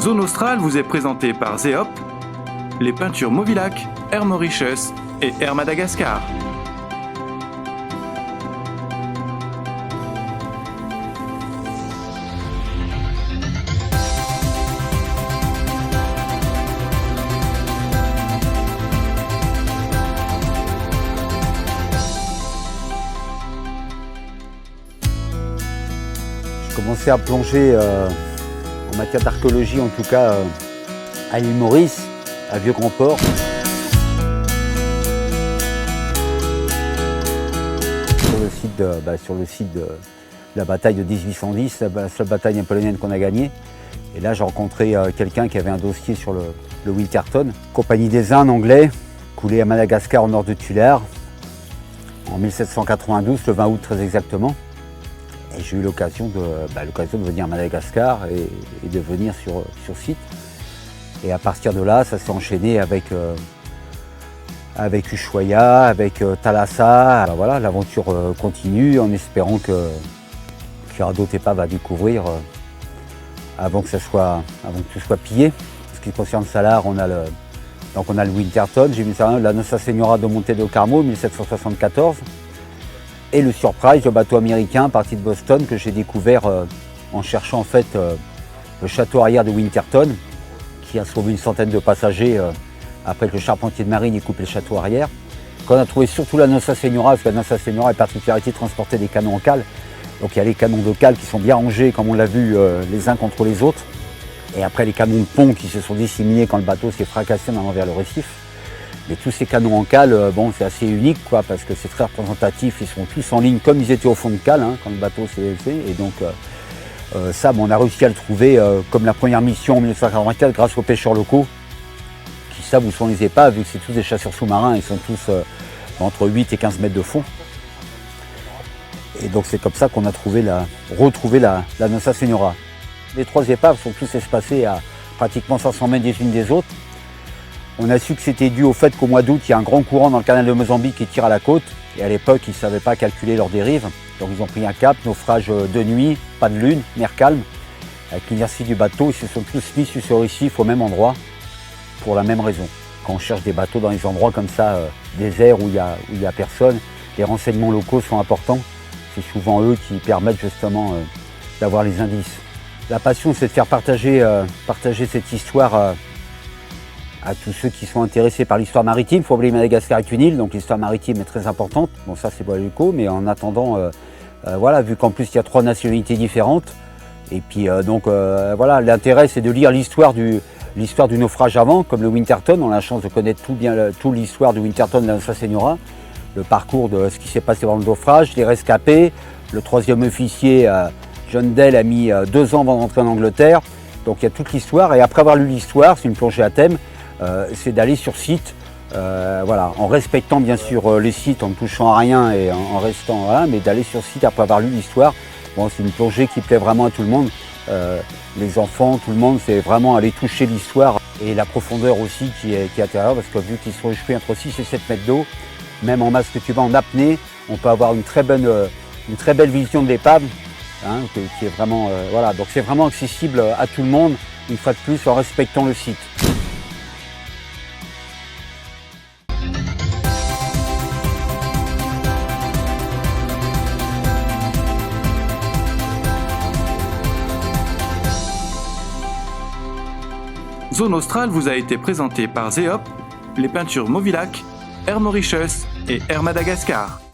Zone Australe vous est présentée par Zeop, les peintures Movilac, Air Mauritius et Air Madagascar. J'ai commencé à plonger en matière d'archéologie, en tout cas à l'île Maurice, à Vieux-Grand-Port. Sur le site de la bataille de 1810, la seule bataille napoléonienne qu'on a gagnée. Et là, j'ai rencontré quelqu'un qui avait un dossier sur le Winterton. Compagnie des Indes anglais, coulé à Madagascar au nord de Tuléar, en 1792, le 20 août très exactement. Et j'ai eu l'occasion de venir à Madagascar et de venir sur site. Et à partir de là, ça s'est enchaîné avec Ushuaïa, avec Thalassa. Alors voilà, l'aventure continue en espérant qu'il y aura d'autres épaves à découvrir avant que tout soit pillé. En ce qui concerne Salar, on a le Winterton, j'ai mis ça, la Nossa Senhora de Monte do Carmo, 1774. Et le Surprise, le bateau américain parti de Boston que j'ai découvert en cherchant en fait le château arrière de Winterton, qui a sauvé une centaine de passagers après que le charpentier de marine ait coupé le château arrière. Quand on a trouvé surtout la Nossa Senhora, parce que la Nossa Senhora a la particularité de transporter des canons en cale. Donc il y a les canons de cale qui sont bien rangés, comme on l'a vu, les uns contre les autres. Et après les canons de pont qui se sont disséminés quand le bateau s'est fracassé en allant vers le récif. Mais tous ces canons en cale, c'est assez unique, parce que c'est très représentatif. Ils sont tous en ligne comme ils étaient au fond de cale quand le bateau s'est fait. Et donc on a réussi à le trouver comme la première mission en 1944 grâce aux pêcheurs locaux qui savent où sont les épaves, vu que c'est tous des chasseurs sous-marins. Ils sont tous entre 8 et 15 mètres de fond. Et donc c'est comme ça qu'on a retrouvé la Nossa Senhora. Les trois épaves sont tous espacées à pratiquement 500 mètres les unes des autres. On a su que c'était dû au fait qu'au mois d'août, il y a un grand courant dans le canal de Mozambique qui tire à la côte. Et à l'époque, ils ne savaient pas calculer leur dérive. Donc ils ont pris un cap, naufrage de nuit, pas de lune, mer calme. Avec l'inertie du bateau, ils se sont tous mis sur ce récif au même endroit pour la même raison. Quand on cherche des bateaux dans des endroits comme ça, déserts où il y a personne, les renseignements locaux sont importants. C'est souvent eux qui permettent justement d'avoir les indices. La passion, c'est de faire partager cette histoire à tous ceux qui sont intéressés par l'histoire maritime. Il faut oublier Madagascar est une île, donc l'histoire maritime est très importante. Bon, ça c'est pas l'écho, mais en attendant, vu qu'en plus il y a 3 nationalités différentes, et puis l'intérêt c'est de lire l'histoire du naufrage avant, comme le Winterton. On a la chance de connaître tout l'histoire du Winterton de la Nossa Senhora, le parcours de ce qui s'est passé dans le naufrage, les rescapés. Le 3e officier, John Dell, a mis 2 ans avant de rentrer en Angleterre. Donc il y a toute l'histoire, et après avoir lu l'histoire, c'est une plongée à thème. C'est d'aller sur site, en respectant bien sûr les sites, en ne touchant à rien et en restant, mais d'aller sur site après avoir lu l'histoire. Bon, c'est une plongée qui plaît vraiment à tout le monde, les enfants, tout le monde, c'est vraiment aller toucher l'histoire et la profondeur aussi qui est intérieure, parce que vu qu'ils sont échoués entre 6 et 7 mètres d'eau, même en masque tuba en apnée, on peut avoir une très belle vision de l'épave, qui est vraiment, donc c'est vraiment accessible à tout le monde, une fois de plus en respectant le site. Zone Australe vous a été présentée par Zeop, les peintures Movilac, Air Mauritius et Air Madagascar.